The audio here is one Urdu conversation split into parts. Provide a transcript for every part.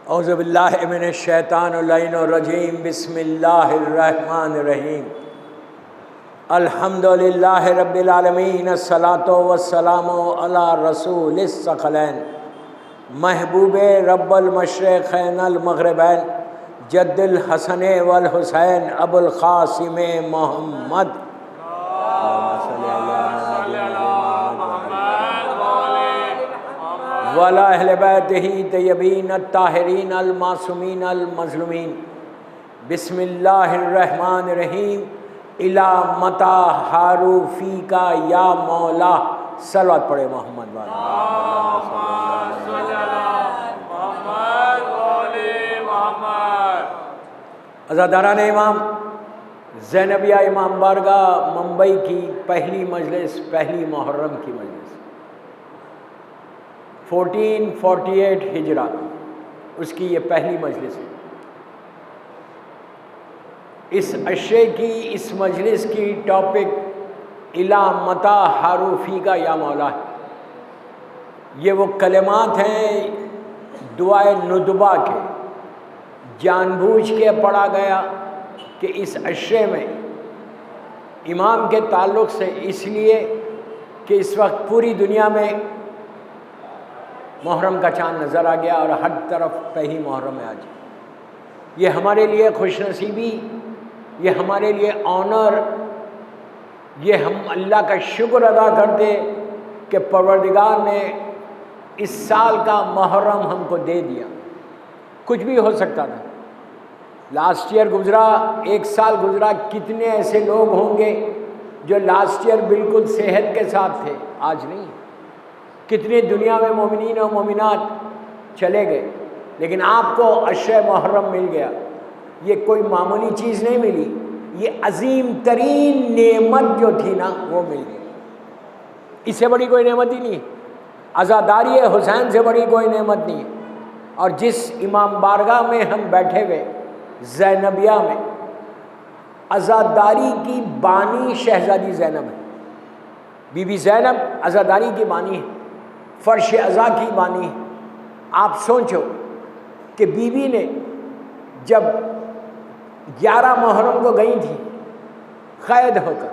اعوذ باللہ من الشیطان اللعین الرجیم بسم اللہ الرحمن الرحیم الحمدللہ رب العالمین الصلاۃ والسلام علی رسول الثقلین محبوب رب المشرقین المغربین جد الحسن والحسین ابو القاسم محمد وعلی اہل بیتہ طیبین الطاہرین المعصومین المظلومین بسم اللہ الرحمن الرحیم الی متی حاروا فیک یا مولا صلوات پڑھے محمد عزاداران امام زینبیہ امام بارگاہ ممبئی کی پہلی مجلس، پہلی محرم کی مجلس 1448 ہجرہ، اس کی یہ پہلی مجلس ہے۔ اس عشرے کی، اس مجلس کی ٹاپک الی متی حاروا فیک یا مولا ہے۔ یہ وہ کلمات ہیں دعائے ندبہ کے، جان بوجھ کے پڑھا گیا کہ اس عشرے میں امام کے تعلق سے، اس لیے کہ اس وقت پوری دنیا میں محرم کا چاند نظر آ گیا اور ہر طرف پہلی محرم ہے آج۔ یہ ہمارے لیے خوش نصیبی، یہ ہمارے لیے آنر، یہ ہم اللہ کا شکر ادا کرتے کہ پروردگار نے اس سال کا محرم ہم کو دے دیا۔ کچھ بھی ہو سکتا تھا، لاسٹ ایئر گزرا، ایک سال گزرا، کتنے ایسے لوگ ہوں گے جو لاسٹ ایئر بالکل صحت کے ساتھ تھے، آج نہیں۔ کتنے دنیا میں مومنین و مومنات چلے گئے، لیکن آپ کو عشر محرم مل گیا۔ یہ کوئی معمولی چیز نہیں ملی، یہ عظیم ترین نعمت جو تھی نا وہ مل گئی۔ اس سے بڑی کوئی نعمت ہی نہیں ہے، عزاداری حسین سے بڑی کوئی نعمت نہیں ہے۔ اور جس امام بارگاہ میں ہم بیٹھے ہوئے زینبیہ میں، عزاداری کی بانی شہزادی زینب ہے۔ بی بی زینب عزاداری کی بانی ہے، فرش عزا کی بانی ہے۔ آپ سوچو کہ بی بی نے جب 11 محرم کو گئی تھی قید ہو کر،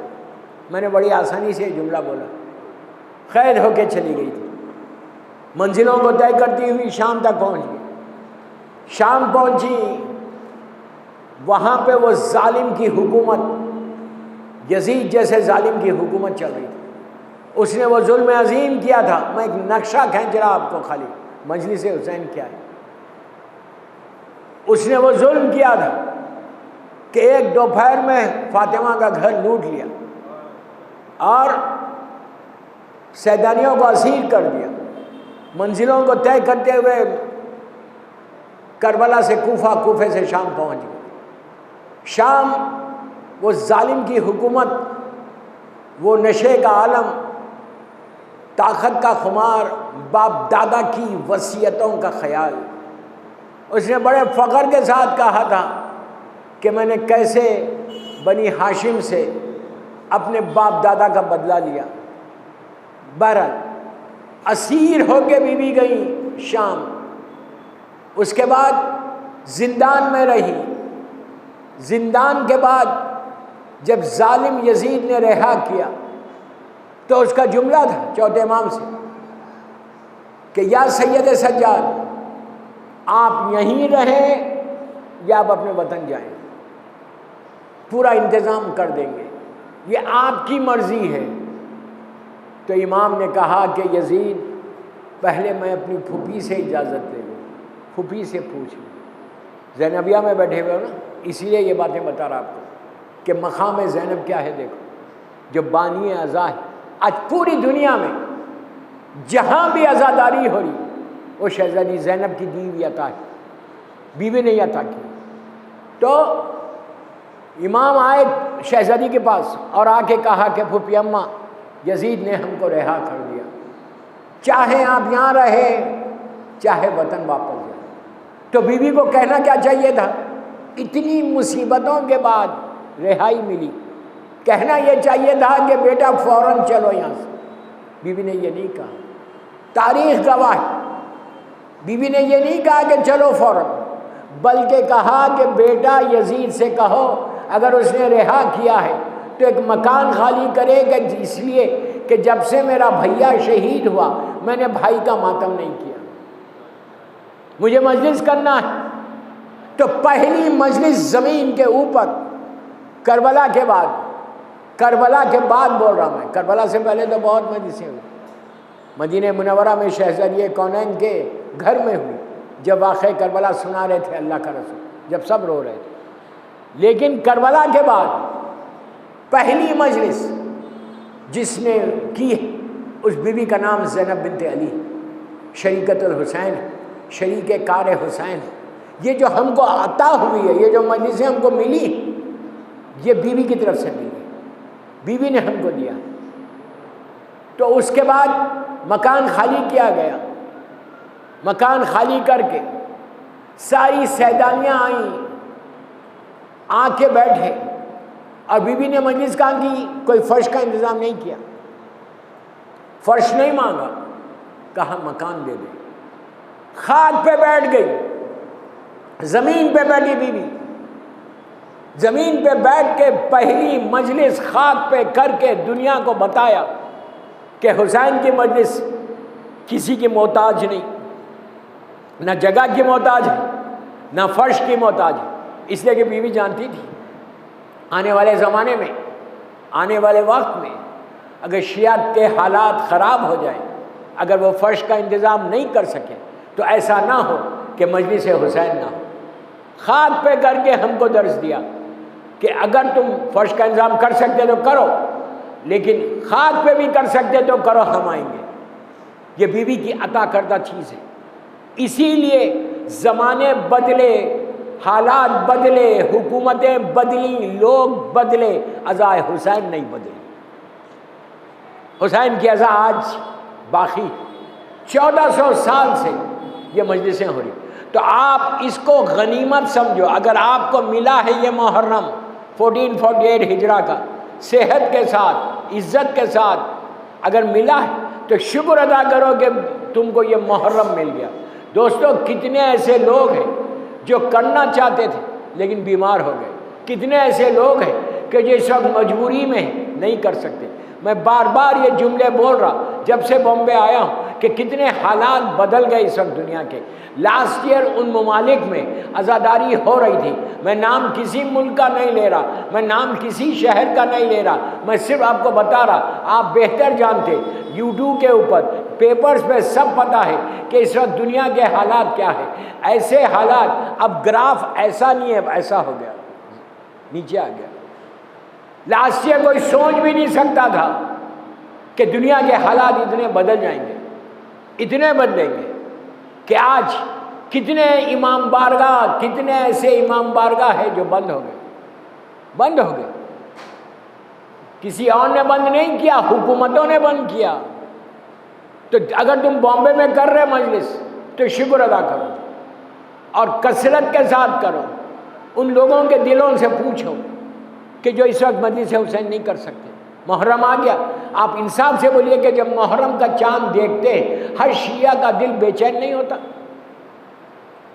میں نے بڑی آسانی سے جملہ بولا، قید ہو کے چلی گئی تھی، منزلوں کو طے کرتی ہوئی شام تک پہنچ گئی۔ شام پہنچی، وہاں پہ وہ ظالم کی حکومت، یزید جیسے ظالم کی حکومت چل رہی تھی۔ اس نے وہ ظلم عظیم کیا تھا۔ میں ایک نقشہ کھینچ رہا آپ کو، خالی مجلس حسین کیا ہے۔ اس نے وہ ظلم کیا تھا کہ ایک دوپہر میں فاطمہ کا گھر لوٹ لیا اور سیدانیوں کو اسیر کر دیا، منزلوں کو طے کرتے ہوئے کربلا سے کوفہ، کوفے سے شام پہنچ گئے۔ شام وہ ظالم کی حکومت، وہ نشے کا عالم، طاقت کا خمار، باپ دادا کی وصیتوں کا خیال۔ اس نے بڑے فخر کے ساتھ کہا تھا کہ میں نے کیسے بنی ہاشم سے اپنے باپ دادا کا بدلہ لیا۔ بہرحال اسیر ہو کے بی بی گئی شام، اس کے بعد زندان میں رہی۔ زندان کے بعد جب ظالم یزید نے رہا کیا تو اس کا جملہ تھا چوتھے امام سے کہ یا سید سجاد، آپ یہیں رہیں یا آپ اپنے وطن جائیں، پورا انتظام کر دیں گے، یہ آپ کی مرضی ہے۔ تو امام نے کہا کہ یزید، پہلے میں اپنی پھوپھی سے اجازت لے لوں، پھوپھی سے پوچھ لوں۔ زینبیہ میں بیٹھے ہوئے ہو نا، اسی لیے یہ باتیں بتا رہا آپ کو کہ مقام زینب کیا ہے۔ دیکھو، جو بانی عزا ہے، آج پوری دنیا میں جہاں بھی عزاداری ہو رہی وہ شہزادی زینب کی دی ہوئی عطا ہے، بیوی نے عطا کی۔ تو امام آئے شہزادی کے پاس اور آ کے کہا کہ پھوپھی اماں، یزید نے ہم کو رہا کر دیا، چاہے آپ یہاں رہے چاہے وطن واپس جائیں۔ تو بیوی کو کہنا کیا چاہیے تھا؟ اتنی مصیبتوں کے بعد رہائی ملی، کہنا یہ چاہیے تھا کہ بیٹا فوراً چلو یہاں سے۔ بیوی نے یہ نہیں کہا۔ تاریخ گواہ ہے بیوی نے یہ نہیں کہا کہ چلو فوراً، بلکہ کہا کہ بیٹا یزید سے کہو اگر اس نے رہا کیا ہے تو ایک مکان خالی کرے گا، اس لیے کہ جب سے میرا بھیا شہید ہوا میں نے بھائی کا ماتم نہیں کیا، مجھے مجلس کرنا ہے۔ تو پہلی مجلس زمین کے اوپر کربلا کے بعد بول رہا میں، کربلا سے پہلے تو بہت مجلسیں ہوئی، مدینہ منورہ میں شہزادی کونین کے گھر میں ہوئی جب واقعہ کربلا سنا رہے تھے اللہ کا رسول، جب سب رو رہے تھے۔ لیکن کربلا کے بعد پہلی مجلس جس نے کی اس بی بی کا نام زینب بنت علی، شریکت الحسین، شریک کار حسین۔ یہ جو ہم کو عطا ہوئی ہے، یہ جو مجلسیں ہم کو ملی، یہ بیوی کی طرف سے ملی، بیوی نے ہم کو دیا۔ تو اس کے بعد مکان خالی کیا گیا، مکان خالی کر کے ساری سیدانیاں آئیں، آ کے بیٹھے، اور بیوی نے مجلس کہاں کی؟ کوئی فرش کا انتظام نہیں کیا، فرش نہیں مانگا، کہا مکان دے دے۔ خاک پہ بیٹھ گئی، زمین پہ بیٹھی بیوی، زمین پہ بیٹھ کے پہلی مجلس خاک پہ کر کے دنیا کو بتایا کہ حسین کی مجلس کسی کی محتاج نہیں، نہ جگہ کی محتاج ہے، نہ فرش کی محتاج ہے، اس لیے کہ بیوی جانتی تھی آنے والے زمانے میں، آنے والے وقت میں اگر شیعہ کے حالات خراب ہو جائیں، اگر وہ فرش کا انتظام نہیں کر سکے تو ایسا نہ ہو کہ مجلس حسین نہ ہو۔ خاک پہ کر کے ہم کو درس دیا کہ اگر تم فرش کا انتظام کر سکتے تو کرو، لیکن خاک پہ بھی کر سکتے تو کرو، ہم آئیں گے۔ یہ بیوی کی عطا کردہ چیز ہے۔ اسی لیے زمانے بدلے، حالات بدلے، حکومتیں بدلی، لوگ بدلے، عزائے حسین نہیں بدلی۔ حسین کی عزا آج باقی 1400 سال سے یہ مجلسیں ہو رہی۔ تو آپ اس کو غنیمت سمجھو، اگر آپ کو ملا ہے یہ محرم 1448 ہجرہ کا، صحت کے ساتھ، عزت کے ساتھ اگر ملا ہے تو شکر ادا کرو کہ تم کو یہ محرم مل گیا۔ دوستو کتنے ایسے لوگ ہیں جو کرنا چاہتے تھے لیکن بیمار ہو گئے، کتنے ایسے لوگ ہیں کہ جو اس وقت مجبوری میں نہیں کر سکتے۔ میں بار بار یہ جملے بول رہا جب سے بامبے آیا ہوں کہ کتنے حالات بدل گئے اس وقت دنیا کے۔ لاسٹ ایئر ان ممالک میں عزاداری ہو رہی تھی، میں نام کسی ملک کا نہیں لے رہا، میں نام کسی شہر کا نہیں لے رہا، میں صرف آپ کو بتا رہا، آپ بہتر جانتے، یوٹیوب کے اوپر، پیپرز پہ سب پتہ ہے کہ اس وقت دنیا کے حالات کیا ہے۔ ایسے حالات، اب گراف ایسا نہیں ہے، ایسا ہو گیا، نیچے آ گیا۔ لاسٹ ایئر کوئی سوچ بھی نہیں سکتا تھا کہ دنیا کے حالات اتنے بدل جائیں گے، اتنے بدلیں گے کہ آج کتنے امام بارگاہ، کتنے ایسے امام بارگاہ ہیں جو بند ہو گئے، بند ہو گئے۔ کسی اور نے بند نہیں کیا، حکومتوں نے بند کیا۔ تو اگر تم بامبے میں کر رہے مجلس تو شکر ادا کرو اور کثرت کے ساتھ کرو۔ ان لوگوں کے دلوں سے پوچھو کہ جو اس وقت مجلس حسین نہیں کر سکتے۔ محرم آ گیا، آپ انصاف سے بولیے کہ جب محرم کا چاند دیکھتے ہر شیعہ کا دل بے چین نہیں ہوتا؟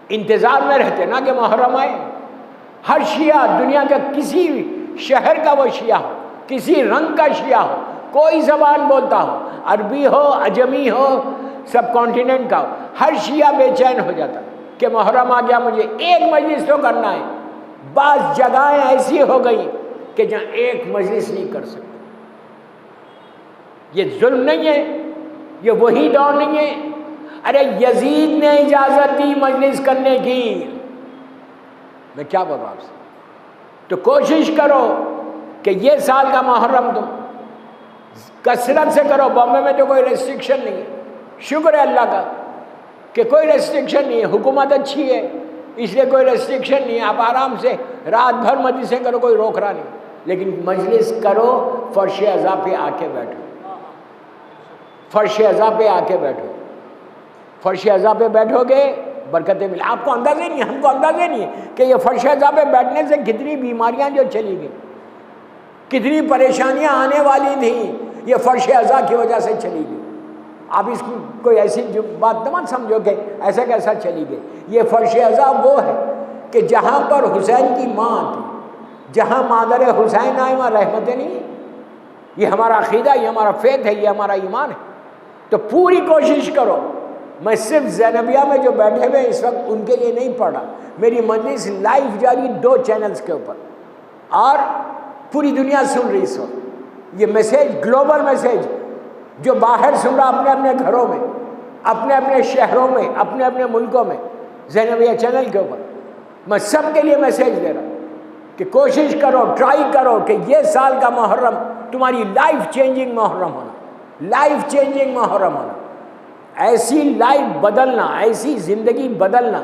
انتظار میں رہتے نا کہ محرم آئے۔ ہر شیعہ، دنیا کا کسی شہر کا وہ شیعہ ہو، کسی رنگ کا شیعہ ہو، کوئی زبان بولتا ہو، عربی ہو، عجمی ہو، سب کانٹیننٹ کا ہو، ہر شیعہ بے چین ہو جاتا کہ محرم آ گیا، مجھے ایک مجلس تو کرنا ہے۔ بعض جگہیں ایسی ہو گئی کہ جہاں ایک مجلس نہیں کر سکتے۔ یہ ظلم نہیں ہے، یہ وہی دور نہیں ہے۔ ارے یزید نے اجازت دی مجلس کرنے کی، میں کیا بولوں آپ سے؟ تو کوشش کرو کہ یہ سال کا محرم تم کثرت سے کرو۔ بامبے میں تو کوئی ریسٹرکشن نہیں ہے، شکر ہے اللہ کا کہ کوئی ریسٹرکشن نہیں ہے، حکومت اچھی ہے اس لیے کوئی ریسٹرکشن نہیں ہے، آپ آرام سے رات بھر مجلسیں کرو، کوئی روک رہا نہیں۔ لیکن مجلس کرو، فرش عزا پہ آ کے بیٹھو، فرش عزا پہ آ کے بیٹھو، فرش عزا پہ بیٹھو گے برکتیں ملیں۔ آپ کو اندازے نہیں، ہم کو اندازے نہیں ہے کہ یہ فرش عزا پہ بیٹھنے سے کتنی بیماریاں جو چلی گئی، کتنی پریشانیاں آنے والی تھیں، یہ فرش عزا کی وجہ سے چلی گئی۔ آپ اس کی کوئی ایسی بات مت سمجھو کہ ایسا کیسا چلی گئی. یہ فرش ازا وہ ہے کہ جہاں پر حسین کی ماں تھی، جہاں مادر حسین آئے وہاں رحمتیں نہیں ہیں. یہ ہمارا عقیدہ، یہ ہمارا فیتھ ہے، یہ ہمارا ایمان ہے. تو پوری کوشش کرو. میں صرف زینبیہ میں جو بیٹھے ہوئے اس وقت ان کے لیے نہیں پڑھ رہا. میری مجلس لائیو جاری 2 چینلز کے اوپر، اور پوری دنیا سن رہی اس وقت. یہ میسیج گلوبل میسیج جو باہر سن رہا اپنے اپنے گھروں میں، اپنے اپنے شہروں میں، اپنے اپنے ملکوں میں، زینبیہ چینل کے اوپر میں سب کے لیے میسیج دے رہا ہوں کہ کوشش کرو، ٹرائی کرو کہ یہ سال کا محرم تمہاری لائف چینجنگ محرم ہونا، لائف چینجنگ محرم ہونا. ایسی لائف بدلنا، ایسی زندگی بدلنا،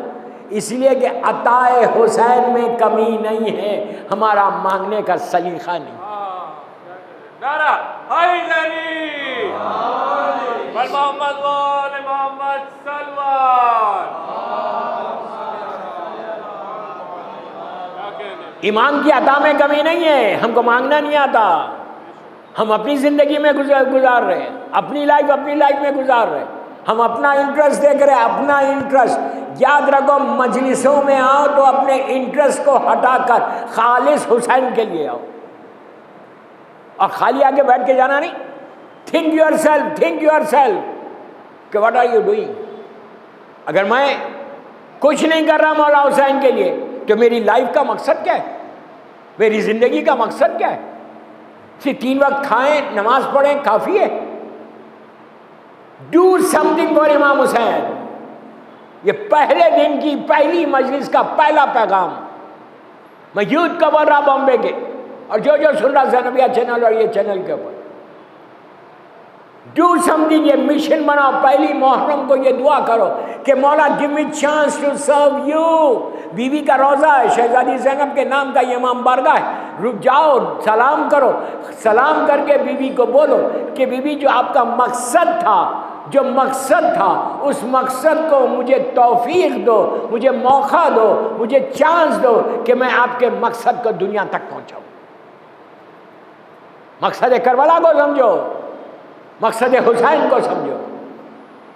اس لیے کہ عطائے حسین میں کمی نہیں ہے، ہمارا مانگنے کا سلیقہ نہیں. نعرہ حیدری بل محمد وال محمد سلوان. ایمان کی عطا میں کمی نہیں ہے، ہم کو مانگنا نہیں آتا. ہم اپنی زندگی میں گزار رہے ہیں، اپنی لائف میں گزار رہے ہیں. ہم اپنا انٹرسٹ دیکھ رہے ہیں، اپنا انٹرسٹ. یاد رکھو مجلسوں میں آؤ تو اپنے انٹرسٹ کو ہٹا کر خالص حسین کے لیے آؤ، اور خالی آگے بیٹھ کے جانا نہیں. تھنک یور سیلف کہ واٹ آر یو ڈوئنگ. اگر میں کچھ نہیں کر رہا مولا حسین کے لیے تو میری لائف کا مقصد کیا ہے؟ میری زندگی کا مقصد کیا ہے؟ صرف 3 وقت کھائیں، نماز پڑھیں کافی ہے؟ ڈو سم تھنگ فار امام حسین. یہ پہلے دن کی پہلی مجلس کا پہلا پیغام میں یوتھ کا بول رہا بامبے کے، اور جو سن رہا زینبیہ چینل اور یہ چینل کے اوپر، ڈو سم تھنگ. یہ مشن بناؤ. پہلی محرم کو یہ دعا کرو کہ مولا give me chance to serve you. بیوی کا روزہ ہے، شہزادی زینب کے نام کا یہ امام بارگاہ ہے. رک جاؤ، سلام کرو. سلام کر کے بیوی کو بولو کہ بیوی جو آپ کا مقصد تھا، اس مقصد کو مجھے توفیق دو، مجھے موقع دو، مجھے چانس دو کہ میں آپ کے مقصد کو دنیا تک پہنچاؤں. مقصد کربلا کو سمجھو، مقصد حسین کو سمجھو.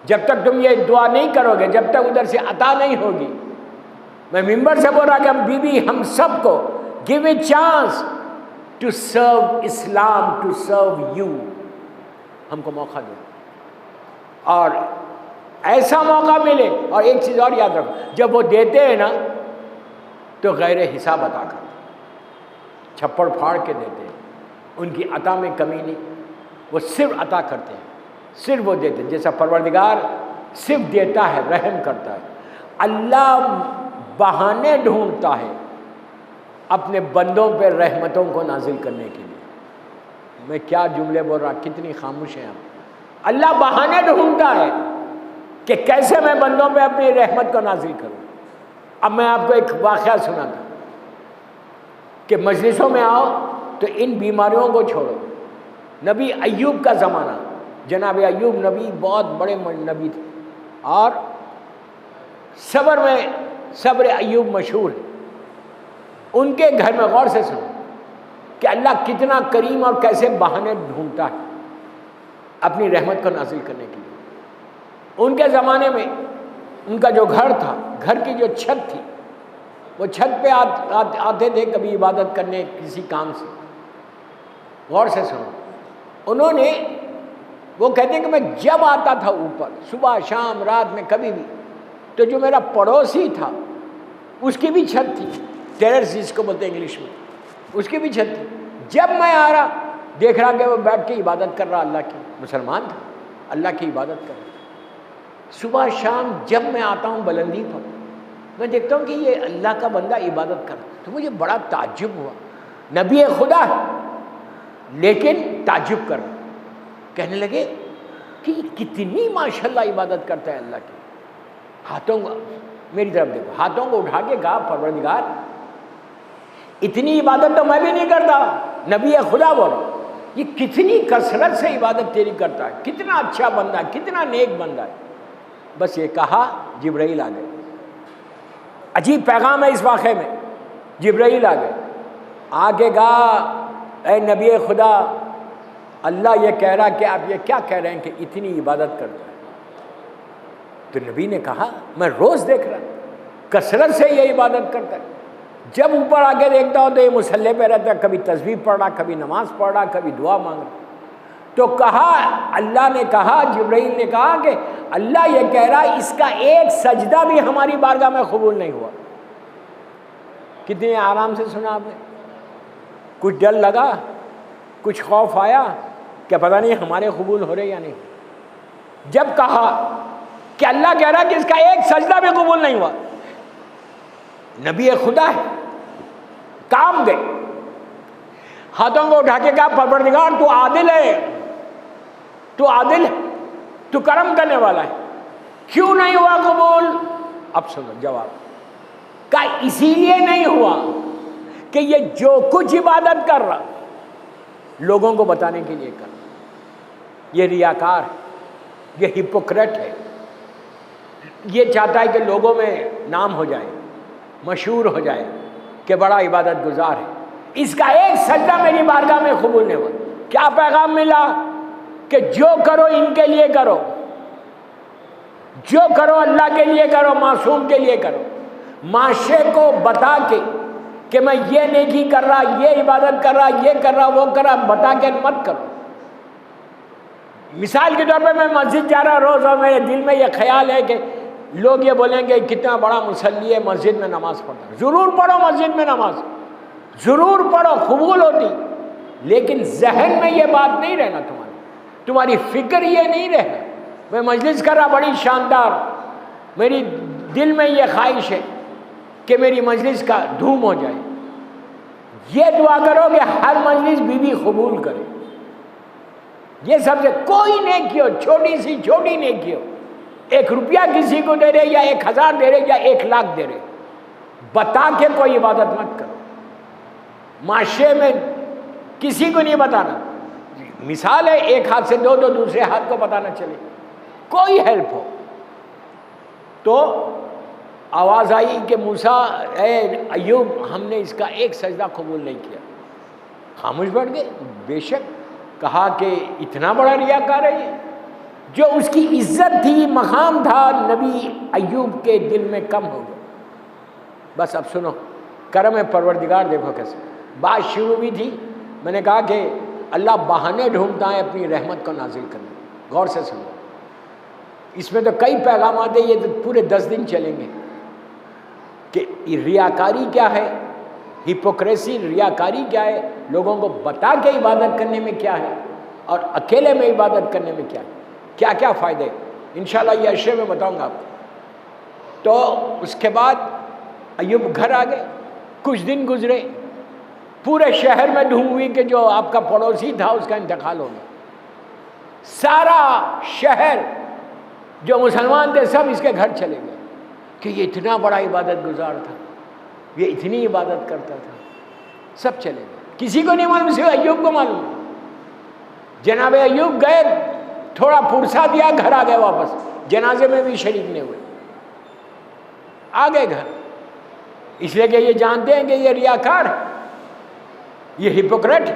جب تک تم یہ دعا نہیں کرو گے، جب تک ادھر سے عطا نہیں ہوگی. میں ممبر سے بول رہا کہ ہم بیوی ہم سب کو give a chance to serve Islam, to serve you. ہم کو موقع دو، اور ایسا موقع ملے. اور ایک چیز اور یاد رکھو، جب وہ دیتے ہیں نا تو غیر حساب عطا کرتے، چھپڑ پھاڑ کے دیتے ہیں. ان کی عطا میں کمی نہیں، وہ صرف عطا کرتے ہیں، صرف وہ دیتے ہیں. جیسا پروردگار صرف دیتا ہے، رحم کرتا ہے، اللہ بہانے ڈھونڈتا ہے اپنے بندوں پہ رحمتوں کو نازل کرنے کے لیے. میں کیا جملے بول رہا، کتنی خاموش ہیں آپ. اللہ بہانے ڈھونڈتا ہے کہ کیسے میں بندوں پہ اپنی رحمت کو نازل کروں. اب میں آپ کو ایک واقعہ سناتا کہ مجلسوں میں آؤ تو ان بیماریوں کو چھوڑو. نبی ایوب کا زمانہ، جناب ایوب نبی بہت بڑے نبی تھے، اور صبر میں صبر ایوب مشہور ہے. ان کے گھر میں غور سے سنو کہ اللہ کتنا کریم اور کیسے بہانے ڈھونڈتا ہے اپنی رحمت کو نازل کرنے کے لیے. ان کے زمانے میں ان کا جو گھر تھا، گھر کی جو چھت تھی، وہ چھت پہ آتے تھے کبھی عبادت کرنے کسی کام سے. غور سے سنو، انہوں نے، وہ کہتے ہیں کہ میں جب آتا تھا اوپر، صبح شام رات میں کبھی بھی، تو جو میرا پڑوسی تھا اس کی بھی چھت تھی، ٹیرس جس کو بولتے ہیں انگلش میں، اس کی بھی چھت تھی. جب میں آ رہا دیکھ رہا کہ وہ بیٹھ کے عبادت کر رہا، اللہ کی، مسلمان تھا، اللہ کی عبادت کر رہا. صبح شام جب میں آتا ہوں بلندی پر، میں دیکھتا ہوں کہ یہ اللہ کا بندہ عبادت کر رہا. تو مجھے بڑا تعجب ہوا. نبی خدا ہے لیکن تعجب کر رہا. کہنے لگے کہ کتنی ماشاءاللہ عبادت کرتا ہے اللہ کی. ہاتھوں کو میری طرف دیکھو، ہاتھوں کو اٹھا کے کہا پروردگار اتنی عبادت تو میں بھی نہیں کرتا. نبی خدا بولو، یہ کتنی کثرت سے عبادت تیری کرتا ہے، کتنا اچھا بندہ ہے، کتنا نیک بندہ ہے. بس یہ کہا جبرائیل آ گئے. عجیب پیغام ہے اس واقعے میں. جبرائیل آ گئے، آ کے کہا اے نبی خدا اللہ یہ کہہ رہا کہ آپ یہ کیا کہہ رہے ہیں کہ اتنی عبادت کرتا ہے؟ تو نبی نے کہا میں روز دیکھ رہا کثرت سے یہ عبادت کرتا ہے، جب اوپر آ کے دیکھتا ہوں تو یہ مصلی پہ رہتا ہے، کبھی تسبیح پڑھ رہا، کبھی نماز پڑھ رہا، کبھی دعا مانگ رہا۔ تو کہا، اللہ نے کہا، جبرائیل نے کہا کہ اللہ یہ کہہ رہا اس کا ایک سجدہ بھی ہماری بارگاہ میں قبول نہیں ہوا۔ کتنے آرام سے سنا آپ نے؟ کچھ ڈر لگا، کچھ خوف آیا کہ پتہ نہیں ہمارے قبول ہو رہے یا نہیں؟ جب کہا کہ اللہ کہہ رہا کہ اس کا ایک سجدہ بھی قبول نہیں ہوا، نبی خدا ہے، کام گئے، ہاتھوں کو اٹھا کے کہا پروردگار تو عادل ہے، تو عادل ہے، تو کرم کرنے والا ہے، کیوں نہیں ہوا قبول؟ اب سنو جواب، کہ اسی لیے نہیں ہوا کہ یہ جو کچھ عبادت کر رہا لوگوں کو بتانے کے لیے کر رہا، یہ ریاکار ہے، یہ ہپوکریٹ ہے، یہ چاہتا ہے کہ لوگوں میں نام ہو جائے، مشہور ہو جائے کہ بڑا عبادت گزار ہے، اس کا ایک سجدہ میری بارگاہ میں قبول نہیں ہوا۔ کیا پیغام ملا؟ کہ جو کرو ان کے لیے کرو، جو کرو اللہ کے لیے کرو، معصوم کے لیے کرو، معاشرے کو بتا کے کہ میں یہ نیکی کر رہا، یہ عبادت کر رہا، یہ کر رہا، وہ کر رہا، بتا کے مت کرو۔ مثال کے طور پہ میں مسجد جا رہا روز اور میرے دل میں یہ خیال ہے کہ لوگ یہ بولیں گے کتنا بڑا مصلی ہے، مسجد میں نماز پڑھتا ہے۔ ضرور پڑھو مسجد میں نماز، ضرور پڑھو، قبول ہوتی، لیکن ذہن میں یہ بات نہیں رہنا، تمہاری فکر یہ نہیں رہنا میں مجلس کر رہا بڑی شاندار، میری دل میں یہ خواہش ہے کہ میری مجلس کا دھوم ہو جائے۔ یہ دعا کرو کہ ہر مجلس بیوی قبول کرے، یہ سب سے کوئی نیکی ہو، چھوٹی سی چھوٹی نیکی ہو، 1 روپیہ کسی کو دے رہے یا 1000 دے رہے یا 1 لاکھ دے رہے، بتا کے کوئی عبادت مت کرو، معاشرے میں کسی کو نہیں بتانا۔ مثال ہے، ایک ہاتھ سے دو دوسرے ہاتھ کو پتہ نہ چلے، کوئی ہیلپ ہو۔ تو آواز آئی کہ موسیٰ، اے ایوب، ہم نے اس کا ایک سجدہ قبول نہیں کیا۔ خاموش بیٹھ گئے۔ بے شک کہا کہ اتنا بڑا ریاکار ہے یہ، جو اس کی عزت تھی، مقام تھا، نبی ایوب کے دل میں کم ہو گیا۔ بس اب سنو کرم پروردگار، دیکھو کیسے بات شروع بھی تھی، میں نے کہا کہ اللہ بہانے ڈھونڈتا ہے اپنی رحمت کو نازل کرنے۔ غور سے سنو، اس میں تو کئی پیغامات ہیں، یہ تو پورے 10 دن چلیں گے کہ ریاکاری کیا ہے، ہپوکریسی، ریاکاری کیا ہے، لوگوں کو بتا کے عبادت کرنے میں کیا ہے، اور اکیلے میں عبادت کرنے میں کیا ہے، کیا کیا فائدے۔ انشاءاللہ یہ اشرے میں بتاؤں گا آپ کو۔ تو اس کے بعد ایوب گھر آ گئے، کچھ دن گزرے، پورے شہر میں دھوم ہوئی کہ جو آپ کا پڑوسی تھا اس کا انتقال ہو گیا۔ سارا شہر جو مسلمان تھے سب اس کے گھر چلے گئے کہ یہ اتنا بڑا عبادت گزار تھا، یہ اتنی عبادت کرتا تھا، سب چلے گئے، کسی کو نہیں معلوم، صرف ایوب کو معلوم۔ جناب ایوب گئے، تھوڑا پرسا دیا، گھر آ گئے واپس، جنازے میں بھی شریک نہیں ہوئے، آ گئے گھر، اس لیے کہ یہ جانتے ہیں کہ یہ ریاکار ہے، یہ ہپوکریٹ ہے۔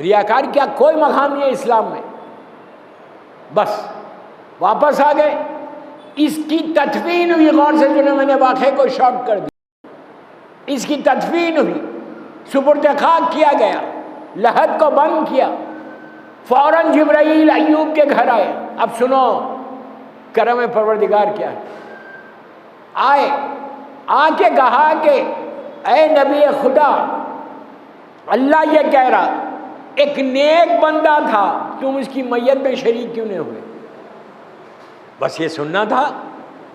ریاکار کیا کوئی مقام نہیں ہے اسلام میں۔ بس واپس آ گئے، اس کی تدفین ہوئی۔ غور سے جو میں نے واقعے کو شارٹ کر دیا، اس کی تدفین ہوئی، سپرد خاک کیا گیا، لحد کو بند کیا، فوراً جبرائیل ایوب کے گھر آئے۔ اب سنو کرم پروردگار کیا ہے، آئے، آ کے کہا کہ اے نبی خدا، اللہ یہ کہہ رہا ایک نیک بندہ تھا، تم اس کی میت میں شریک کیوں نہیں ہوئے؟ بس یہ سننا تھا۔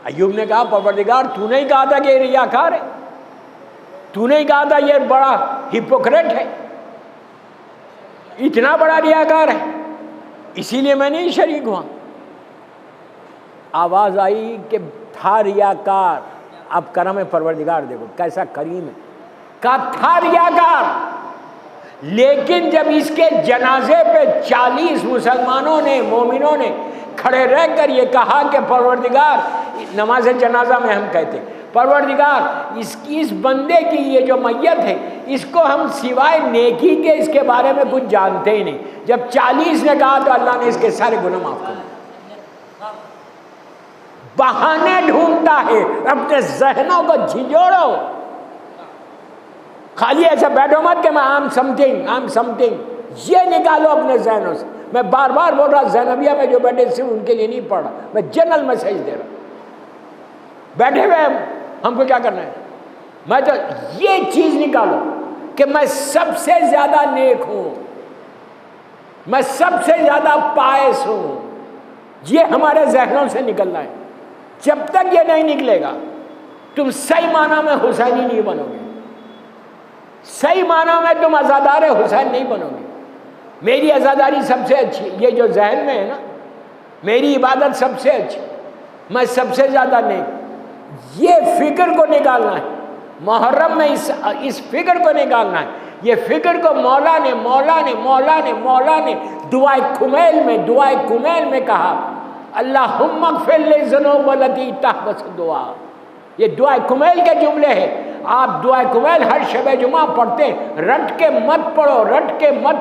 ایوب نے کہا پروردگار تو نے ہی کہا تھا کہ یہ ریاکار ہے، تو نے ہی کہا تھا یہ بڑا ہپوکریٹ ہے، اتنا بڑا ریاکار ہے، اسی لیے میں نہیں شریک ہوا۔ آواز آئی کہ تھا ریاکار، اب کرم پروردگار دیکھو کیسا کریم ہے، کہا تھا ریاکار، لیکن جب اس کے جنازے پہ 40 مسلمانوں نے، مومنوں نے کھڑے رہ کر یہ کہا کہ پروردگار، نماز جنازہ میں ہم کہتے پروردگار اس بندے کی یہ جو میت ہے اس کو ہم سوائے نیکی کے اس کے بارے میں کچھ جانتے ہی نہیں. جب 40 نے کہا تو اللہ نے اس کے سارے گناہ معاف کر دیے. بہانے ڈھونڈتا ہے، اپنے ذہنوں کو جھنجھوڑو. خالی ایسا بیٹھو مت کہ میں آم سمتھنگ، یہ نکالو اپنے ذہنوں سے. میں بار بار بول رہا زینبیہ میں جو بیٹھے صرف ان کے لیے نہیں پڑھ رہا، میں جنرل میسج دے رہا. بیٹھے ہوئے ہم کو کیا کرنا ہے؟ میں تو یہ چیز نکالو کہ میں سب سے زیادہ نیک ہوں، میں سب سے زیادہ پائس ہوں. یہ ہمارے ذہنوں سے نکلنا ہے. جب تک یہ نہیں نکلے گا تم صحیح معنی میں حسینی نہیں بنو گے، صحیح معنی میں تم عزادار حسین نہیں بنو گے. میری عزاداری سب سے اچھی، یہ جو ذہن میں ہے نا، میری عبادت سب سے اچھی، میں سب سے زیادہ نیک، یہ فکر کو نکالنا ہے. محرم میں اس فکر کو نکالنا ہے. یہ فکر کو مولا نے دعائے کمیل میں کہا اللہم اغفر لی ذنوب التی تحبس دعا. یہ دعائے کمیل کے جملے ہیں. آپ دعائے کمیل ہر شب جمعہ پڑھتے ہیں، رٹ کے مت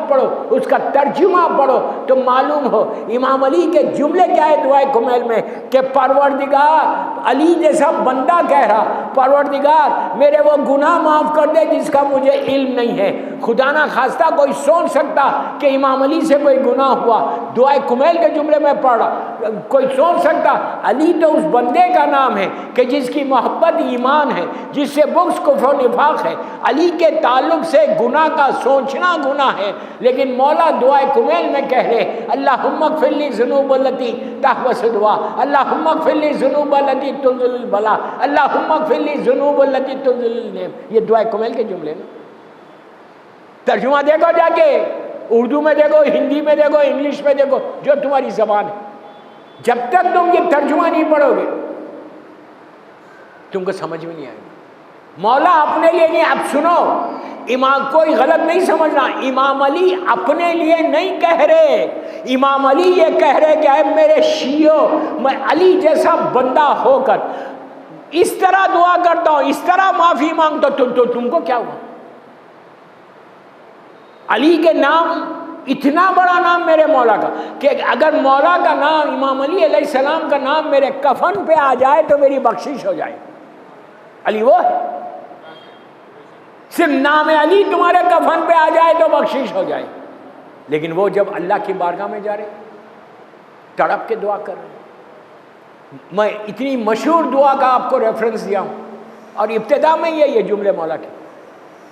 پڑھو، اس کا ترجمہ پڑھو تو معلوم ہو امام علی کے جملے کیا ہے دعائے کمیل میں کہ پروردگار، علی جیسا بندہ کہہ رہا پروردگار میرے وہ گناہ معاف کر دے جس کا مجھے علم نہیں ہے. خدا نہ خواستہ کوئی سوچ سکتا کہ امام علی سے کوئی گناہ ہوا؟ دعائے کمیل کے جملے میں پڑھ رہا. کوئی سوچ سکتا علی تو اس بندے کا نام ہے کہ جس کی محبت ایمان ہے، جس سے بغض کفر و نفاق ہے. علی کے تعلق سے گناہ کا سوچنا گناہ ہے، لیکن مولا دعائے کمیل میں کہہ رہے اللہم اغفر لی ذنوب التی تحبس دعا، اللہم اغفر لی ذنوب التی تنزل البلا، اللہم اغفر لی ذنوب التی تنزل النعم. یہ دعائے کمیل کے جملے نا. ترجمہ دیکھو جا کے، اردو میں دیکھو، ہندی میں دیکھو، انگلش میں دیکھو، جو تمہاری زبان ہے. جب تک تم یہ ترجمہ نہیں پڑھو گے تم کو سمجھ میں نہیں آئے گا. مولا اپنے لیے نہیں. اب سنو، امام کوئی غلط نہیں سمجھنا، امام علی اپنے لیے نہیں کہہ رہے. امام علی یہ کہہ رہے کہ اے میرے شیعو، میں علی جیسا بندہ ہو کر اس طرح دعا کرتا ہوں، اس طرح معافی مانگتا ہوں، تو تم کو کیا ہوا؟ علی کے نام اتنا بڑا نام میرے مولا کا کہ اگر مولا کا نام، امام علی علیہ السلام کا نام میرے کفن پہ آ جائے تو میری بخشش ہو جائے. علی وہ ہے، صرف نام علی تمہارے کفن پہ آ جائے تو بخشش ہو جائے. لیکن وہ جب اللہ کی بارگاہ میں جا رہے، تڑپ کے دعا کر رہے. میں اتنی مشہور دعا کا آپ کو ریفرنس دیا ہوں اور ابتدا میں یہ جملے مولا کے.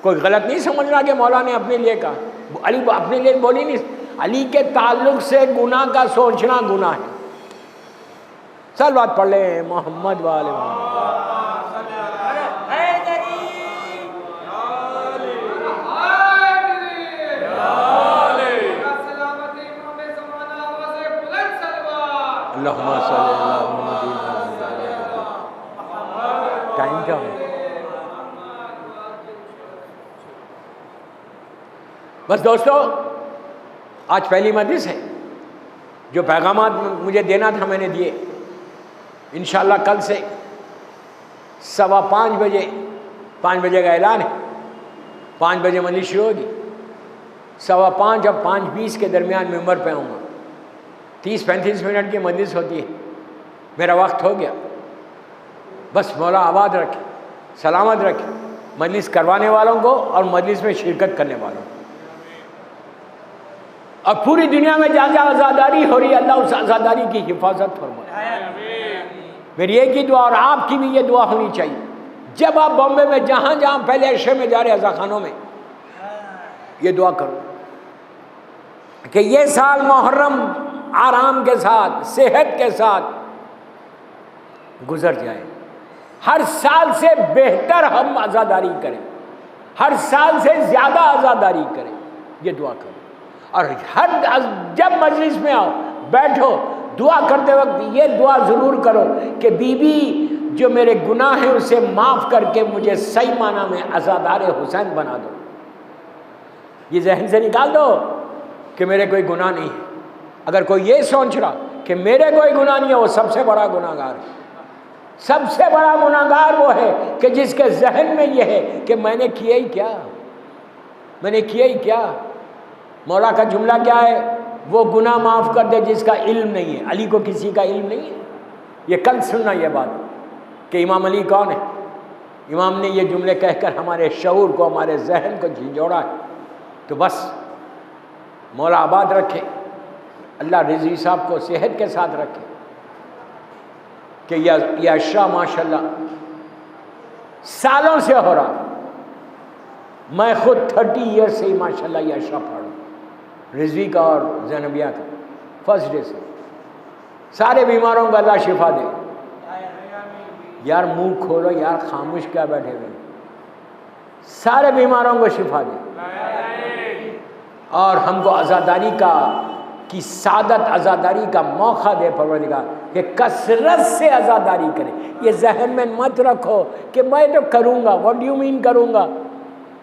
کوئی غلط نہیں سمجھنا کہ مولا نے اپنے لیے کہا. علی اپنے لیے بولی نہیں، علی کے تعلق سے گناہ کا سوچنا گناہ ہے. صلوات پڑھ لیں محمد والے محمد. اللہم صلی اللہ محمد. ٹائم کیا ہے؟ بس دوستو، آج پہلی مجلس ہے. جو پیغامات مجھے دینا تھا میں نے دیے. انشاءاللہ کل سے 5:15 بجے، 5 بجے کا اعلان ہے، 5 بجے مجلس شروع ہوگی. 5:15 اور 5:20 کے درمیان ممبر پہ آؤں گا. 30-35 منٹ کی مجلس ہوتی ہے. میرا وقت ہو گیا. بس مولا آباد رکھے، سلامت رکھے مجلس کروانے والوں کو اور مجلس میں شرکت کرنے والوں کو. اور پوری دنیا میں جہاں جہاں آزاداری ہو رہی ہے اللہ اس آزاداری کی حفاظت فرمائے. میری ایک ہی دعا اور آپ کی بھی یہ دعا ہونی چاہیے. جب آپ بامبے میں جہاں جہاں پہلے عشرے میں جا رہے عزا خانوں میں، یہ دعا کرو کہ یہ سال محرم آرام کے ساتھ، صحت کے ساتھ گزر جائے. ہر سال سے بہتر ہم عزاداری کریں، ہر سال سے زیادہ عزاداری کریں. یہ دعا کرو. اور جب مجلس میں آؤ بیٹھو، دعا کرتے وقت یہ دعا ضرور کرو کہ بی بی جو میرے گناہ ہیں اسے معاف کر کے مجھے صحیح معنی میں عزادار حسین بنا دو. یہ ذہن سے نکال دو کہ میرے کوئی گناہ نہیں ہے. اگر کوئی یہ سوچ رہا کہ میرے کوئی گناہ نہیں ہے وہ سب سے بڑا گناہ گار ہے. سب سے بڑا گناہگار وہ ہے کہ جس کے ذہن میں یہ ہے کہ میں نے کیا ہی کیا، میں نے کیا ہی کیا۔ مولا کا جملہ کیا ہے؟ وہ گناہ معاف کر دے جس کا علم نہیں ہے۔ علی کو کسی کا علم نہیں ہے۔ یہ کل سننا یہ بات کہ امام علی کون ہے۔ امام نے یہ جملے کہہ کر ہمارے شعور کو، ہمارے ذہن کو جھنجھوڑا ہے۔ تو بس مولا آباد رکھے، اللہ رضوی صاحب کو صحت کے ساتھ رکھے کہ یہ عشرہ ماشاءاللہ سالوں سے ہو رہا۔ میں خود 30 ایئر سے ہی ماشاءاللہ یہ عشرہ پڑھ رہا ہوں، رضوی کا اور زینبیہ کا، فرسٹ ڈے سے۔ سارے بیماروں کو اللہ شفا دے۔ یار منہ کھولو یار، خاموش کیا بیٹھے ہوئے؟ سارے بیماروں کو شفا دے اور ہم کو عزاداری کی سعادت، عزاداری کا موقع دے پروردگار کہ کثرت سے عزاداری کریں۔ یہ ذہن میں مت رکھو کہ میں تو کروں گا، واٹ ڈو یو مین کروں گا؟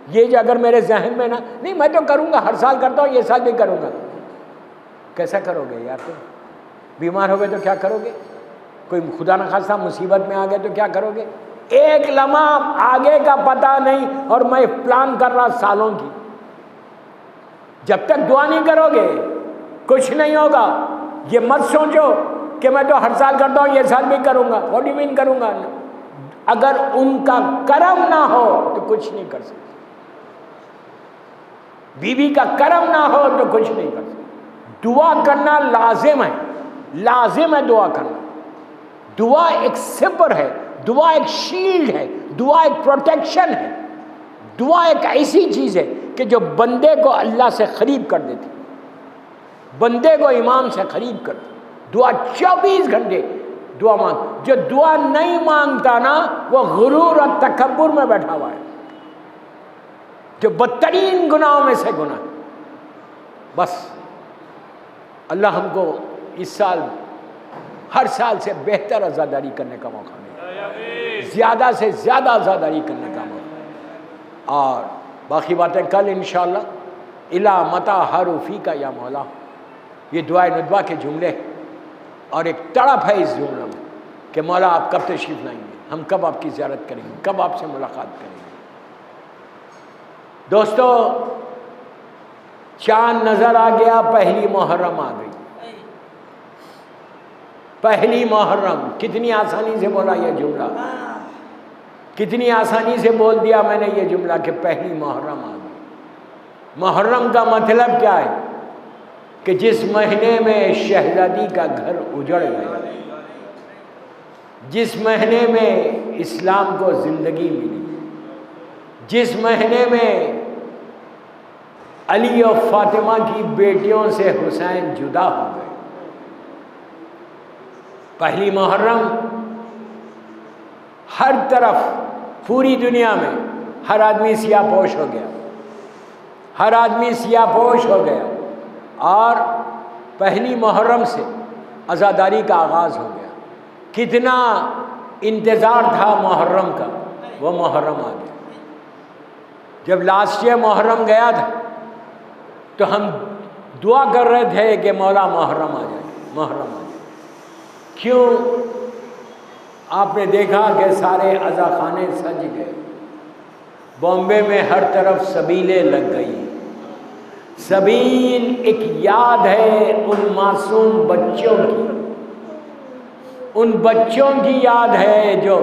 یہ جو اگر میرے ذہن میں نہیں میں تو کروں گا، ہر سال کرتا ہوں، یہ سال بھی کروں گا۔ کیسا کرو گے یار؟ تم بیمار ہو گئے تو کیا کرو گے؟ کوئی خدا نخواستہ مصیبت میں آ گئے تو کیا کرو گے؟ ایک لمحہ آگے کا پتہ نہیں، اور میں پلان کر رہا سالوں کی۔ جب تک دعا نہیں کرو گے کچھ نہیں ہوگا۔ یہ مت سوچو کہ میں تو ہر سال کرتا ہوں، یہ سال بھی کروں گا، واٹ ڈو یو مین کروں گا؟ اگر ان کا کرم نہ ہو تو کچھ نہیں کر سکتے۔ بیوی کا کرم نہ ہو تو کچھ نہیں کر سکتے۔ دعا کرنا لازم ہے، لازم ہے دعا کرنا۔ دعا ایک سپر ہے، دعا ایک شیلڈ ہے، دعا ایک پروٹیکشن ہے۔ دعا ایک ایسی چیز ہے کہ جو بندے کو اللہ سے قریب کر دیتی، بندے کو امام سے قریب کر دیتی۔ دعا 24 گھنٹے دعا مانگ۔ جو دعا نہیں مانگتا نا وہ غرور اور تکبر میں بیٹھا ہوا ہے، جو بدترین گناہوں میں سے گناہ ہے۔ بس اللہ ہم کو اس سال ہر سال سے بہتر عزاداری کرنے کا موقع ملے، زیادہ سے زیادہ عزاداری کرنے کا موقع۔ اور باقی باتیں کل انشاءاللہ۔ الا متا حروفی کا یا مولا، یہ دعائے ندوہ کے جملے اور ایک تڑپ ہے اس جملے میں کہ مولا آپ کب تشریف لائیں گے، ہم کب آپ کی زیارت کریں گے، کب آپ سے ملاقات کریں گے۔ دوستو چاند نظر آ گیا، پہلی محرم آ گئی۔ پہلی محرم، کتنی آسانی سے بولا یہ جملہ، کتنی آسانی سے بول دیا میں نے یہ جملہ کہ پہلی محرم آ گئی۔ محرم کا مطلب کیا ہے؟ کہ جس مہینے میں شہزادی کا گھر اجڑ گیا، جس مہینے میں اسلام کو زندگی ملی، جس مہینے میں علی اور فاطمہ کی بیٹیوں سے حسین جدا ہو گئے۔ پہلی محرم ہر طرف پوری دنیا میں ہر آدمی سیاہ پوش ہو گیا، ہر آدمی سیاہ پوش ہو گیا، اور پہلی محرم سے عزاداری کا آغاز ہو گیا۔ کتنا انتظار تھا محرم کا، وہ محرم آ گیا۔ جب لاسٹ ایئر محرم گیا تھا تو ہم دعا کر رہے تھے کہ مولا محرم آ جائے، محرم آ جائے۔ کیوں؟ آپ نے دیکھا کہ سارے عزاخانے سج گئے، بامبے میں ہر طرف سبیلیں لگ گئی۔ سبیل ایک یاد ہے ان معصوم بچوں کی، ان بچوں کی یاد ہے جو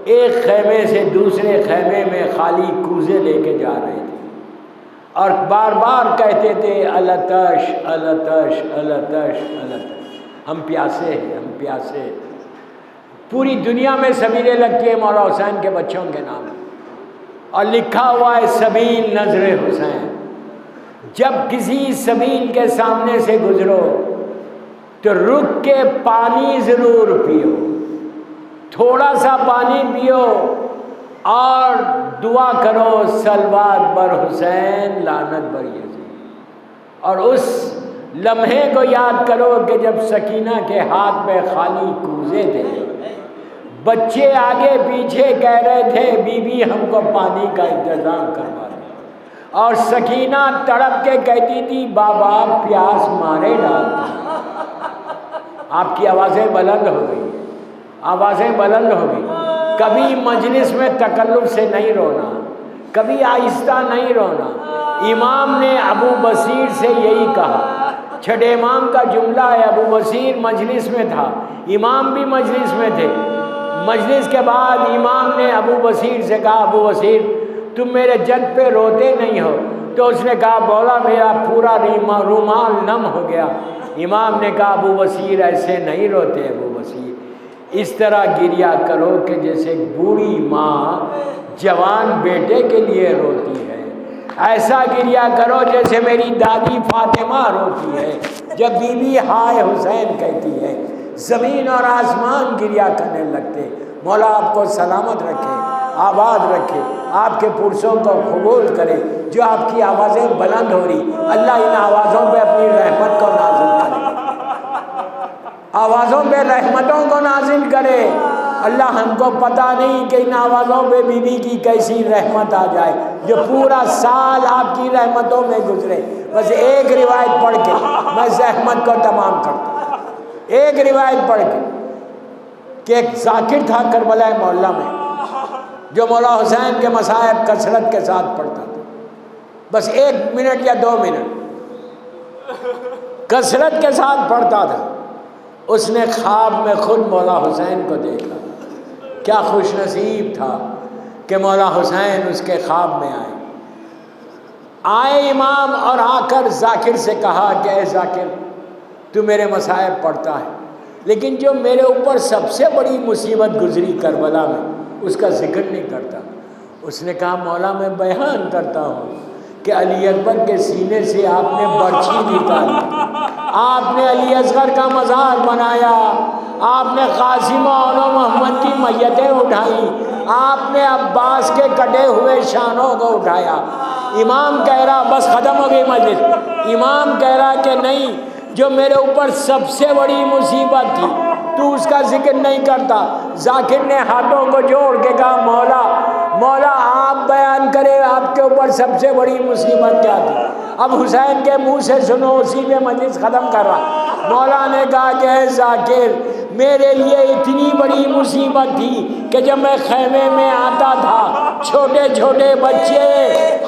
ایک خیمے سے دوسرے خیمے میں خالی کوزے لے کے جا رہے تھے اور بار بار کہتے تھے التش التش التش التش، ہم پیاسے ہیں، ہم پیاسے ہیں۔ پوری دنیا میں سبیلیں لگتی ہیں مولا حسین کے بچوں کے نام اور لکھا ہوا ہے سبیل نظر حسین۔ جب کسی سبیل کے سامنے سے گزرو تو رک کے پانی ضرور پیو، تھوڑا سا پانی پیو اور دعا کرو صلوات بر حسین لعنت بر یزید، اور اس لمحے کو یاد کرو کہ جب سکینہ کے ہاتھ میں خالی کوزے تھے، بچے آگے پیچھے کہہ رہے تھے بی بی ہم کو پانی کا انتظام کروا دیں، اور سکینہ تڑپ کے کہتی تھی بابا پیاس مارے ڈالتا۔ آپ کی آوازیں بلند ہو گئی، آوازیں بلند ہوگی. کبھی مجلس میں تکلف سے نہیں رونا, کبھی آہستہ نہیں رونا. امام نے ابو بصیر سے یہی کہا. چھٹے امام کا جملہ ہے, ابو بصیر مجلس میں تھا, امام بھی مجلس میں تھے. مجلس کے بعد امام نے ابو بصیر سے کہا, ابو بصیر تم میرے جد پہ روتے نہیں ہو؟ تو اس نے کہا مولا میرا پورا رومال نم ہو گیا. امام نے کہا ابو بصیر ایسے نہیں روتے, ابو بصیر اس طرح گریا کرو کہ جیسے بوڑھی ماں جوان بیٹے کے لیے روتی ہے. ایسا گریا کرو جیسے میری دادی فاطمہ روتی ہے جب بی بی ہائے حسین کہتی ہے. زمین اور آسمان گریا کرنے لگتے. مولا آپ کو سلامت رکھے, آباد رکھے, آپ کے پرسوں کو قبول کرے. جو آپ کی آوازیں بلند ہو رہی, اللہ ان آوازوں پہ اپنی رحمت کو نازل کرے, آوازوں پہ رحمتوں کو نازل کرے. اللہ ہم کو پتہ نہیں کہ ان آوازوں پہ بی بی کی کیسی رحمت آ جائے جو پورا سال آپ کی رحمتوں میں گزرے. بس ایک روایت پڑھ کے میں زحمت کو تمام کرتا ہوں. ایک روایت پڑھ کے کہ ایک ذاکر تھا کربلا معلیٰ میں جو مولا حسین کے مصائب کثرت کے ساتھ پڑھتا تھا. بس 1 منٹ یا 2 منٹ کثرت کے ساتھ پڑھتا تھا. اس نے خواب میں خود مولا حسین کو دیکھا. کیا خوش نصیب تھا کہ مولا حسین اس کے خواب میں آئے امام اور آ کر ذاکر سے کہا کہ اے ذاکر تو میرے مصائب پڑھتا ہے لیکن جو میرے اوپر سب سے بڑی مصیبت گزری کربلا میں اس کا ذکر نہیں کرتا. اس نے کہا مولا میں بیان کرتا ہوں کہ علی اکبر کے سینے سے آپ نے برچھی نکالی, آپ نے علی اصغر کا مزار بنایا, آپ نے قاسم اور محمد کی میتیں اٹھائی, آپ نے عباس کے کٹے ہوئے شانوں کو اٹھایا. امام کہہ رہا بس ختم ہو گئی مجلس. امام کہہ رہا کہ نہیں, جو میرے اوپر سب سے بڑی مصیبت تھی تو اس کا ذکر نہیں کرتا. ذاکر نے ہاتھوں کو جوڑ کے کہا مولا آپ بیان کریں آپ کے اوپر سب سے بڑی مصیبت کیا تھی. اب حسین کے منہ سے سنو, اسی پہ مجلس ختم کر رہا. مولا نے کہا کہ اے ذاکر میرے لیے اتنی بڑی مصیبت تھی کہ جب میں خیمے میں آتا تھا چھوٹے چھوٹے بچے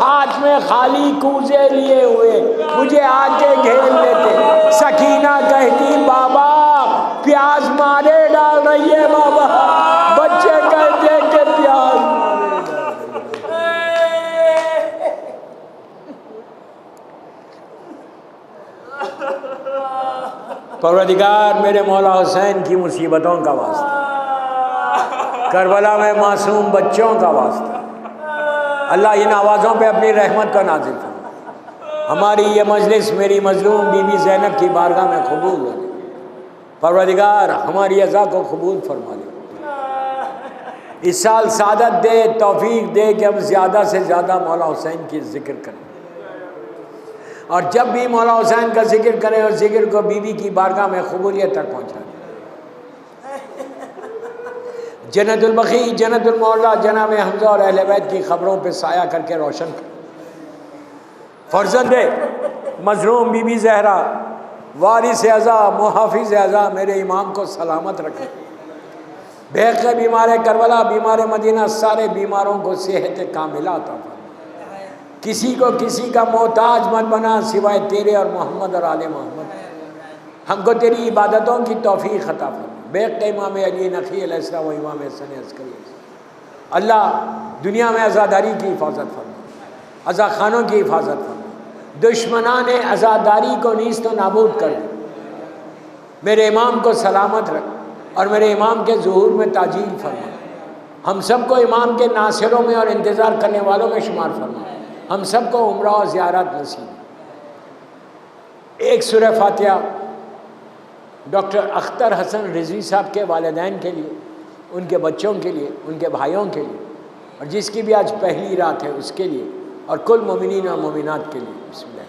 ہاتھ میں خالی کوزے لیے ہوئے مجھے آ کے گھیر لیتے. سکینہ کہتی بابا پیاز مارے ڈال رہی ہے بابا. بچے کہتے کہ پیاز پروردگار میرے مولا حسین کی مصیبتوں کا واسطہ, کربلا میں معصوم بچوں کا واسطہ, اللہ ان آوازوں پہ اپنی رحمت کا نازل فرما. ہماری یہ مجلس میری مظلوم بی بی زینب کی بارگاہ میں قبول ہو جائے. پروردگار ہماری عزا کو قبول فرما لے. اس سال سعادت دے, توفیق دے کہ ہم زیادہ سے زیادہ مولا حسین کی ذکر کریں, اور جب بھی مولا حسین کا ذکر کریں اور ذکر کو بی بی کی بارگاہ میں قبولیت تک پہنچائیں. جنت البقیع, جنت المعلا, جناب حمزہ اور اہل بیت کی خبروں پہ سایہ کر کے روشن کر. فرزند مظلوم بی بی زہرا, وارث اعضا, محافظ اعضا میرے امام کو سلامت رکھے. بحق بیمار کربلا, بیمار مدینہ, سارے بیماروں کو صحت کاملہ عطا فرما. کسی کو کسی کا محتاج مت بنا سوائے تیرے اور محمد اور آل محمد. ہم کو تیری عبادتوں کی توفیق عطا فرما. بیق امام علی نقی علیہ السلام و امام حسن عسکری. اللہ دنیا میں عزاداری کی حفاظت فرما, عزا خانوں کی حفاظت فرما, دشمنان عزاداری کو نیست و نابود کر دے. میرے امام کو سلامت رکھ اور میرے امام کے ظہور میں تاجیل فرما. ہم سب کو امام کے ناصروں میں اور انتظار کرنے والوں میں شمار فرما. ہم سب کو عمرہ و زیارت نصیب. ایک سورہ فاتحہ ڈاکٹر اختر حسن رضوی صاحب کے والدین کے لیے, ان کے بچوں کے لیے, ان کے بھائیوں کے لیے, اور جس کی بھی آج پہلی رات ہے اس کے لیے, اور کل مومنین اور مومنات کے لیے. بسم اللہ.